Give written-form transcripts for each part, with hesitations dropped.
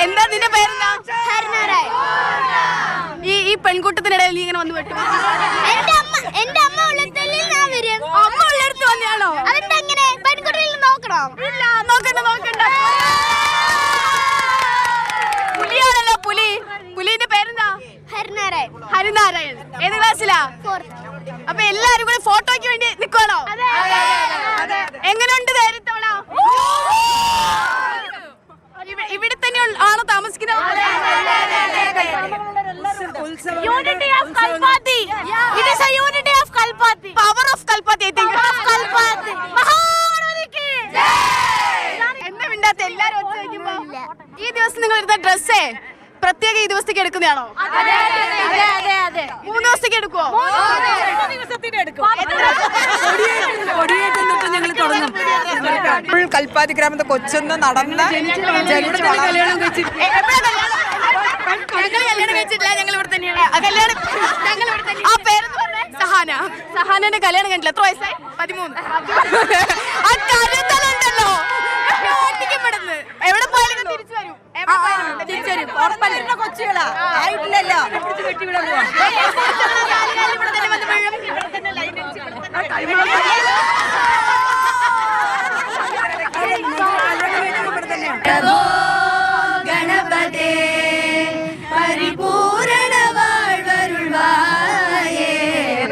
എന്താ നിന്റെ പേരെന്താ? ഈ പെൺകുട്ടത്തിനിടയിൽ നീ ഇങ്ങനെ വന്ന് വെട്ടും? എന്റെ അമ്മ ഉള്ളിടത്തല്ലേ ഞാൻ വരും. അമ്മ ഉള്ളിടത്ത് വന്നെയാണോ? അതെങ്ങനെ പെൺകുട്ടികളിൽ നോക്കണം? ഇല്ല, നോക്കണ്ട. പുലിയാണല്ലോ, പുലി. പുലിന്റെ പേരെന്താ? ഹരിനാരായൺ. ഏത് ക്ലാസ്സിലാ? അപ്പൊ എല്ലാരും കൂടെ ഫോട്ടോയ്ക്ക് വേണ്ടി നിൽക്കണോ? എങ്ങനെയുണ്ട് തവണ? ഇവിടെ തന്നെ ആണോ താമസിക്കുന്നത്? Unity of Kalpati. It is a unity of Kalpati. Power of Kalpati, I think. Kalpati. Mahaganapati. എന്താ മിണ്ടാത്ത എല്ലാരും ഒച്ച വയ്ക്കുമ്പോ? ഈ ദിവസം നിങ്ങൾ എടുത്ത ഡ്രസ്സേ പ്രത്യേക ഈ ദിവസത്തേക്ക് എടുക്കുന്നതാണോ? 3 ദിവസത്തേക്ക് എടുക്കുവോ? കൽപ്പാത്തി ഗ്രാമത്തെ കൊച്ചൊന്ന് നടന്ന ആ പേരെന്ന് പറഞ്ഞേ സഹാന. സഹാനന്റെ കല്യാണം കണ്ടില്ല. എത്ര വയസ്സായി? 13. ഉണ്ടല്ലോ എവിടെ പോയാലും തിരിച്ചു വരും. കൊച്ചുകളാ ആയിട്ടില്ലല്ലോ. ഗണപതേ പരിപൂരണ വാഴ്വരുൾവായേ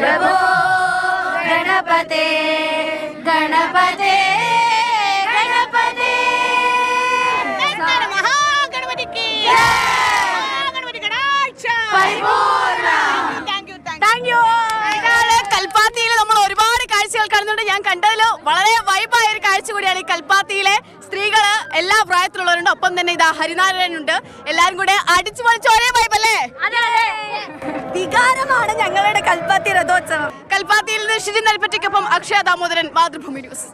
പ്രഭോ ഗണപതേ ഗണപതേ ഗണപതേ മഹാഗണപതിക്ക് താങ്ക് യു. കൽപ്പാത്തിയിൽ നമ്മൾ ഒരുപാട് കാഴ്ചകൾ കാണുന്നുണ്ട്. ഞാൻ കണ്ടതിൽ വളരെ വൈബായ ഒരു കാഴ്ച കൂടിയാണ് ഈ കൽപ്പാത്തിയിലെ സ്ത്രീകള്. എല്ലാ പ്രായത്തിലുള്ളവരുണ്ട്. ഒപ്പം തന്നെ ഇതാ ഹരിനാരായണനുണ്ട്. എല്ലാരും കൂടെ അടിച്ചു പൊളിച്ച് ഒരേ വൈബല്ലേ? വികാരമാണ് ഞങ്ങളുടെ കൽപ്പാത്തി രഥോത്സവം. കൽപ്പാത്തിയിൽ നിന്ന് ഷിജിൻ നൽപ്പറ്റയ്ക്കൊപ്പം അക്ഷയ ദാമോദരൻ, മാതൃഭൂമി ന്യൂസ്.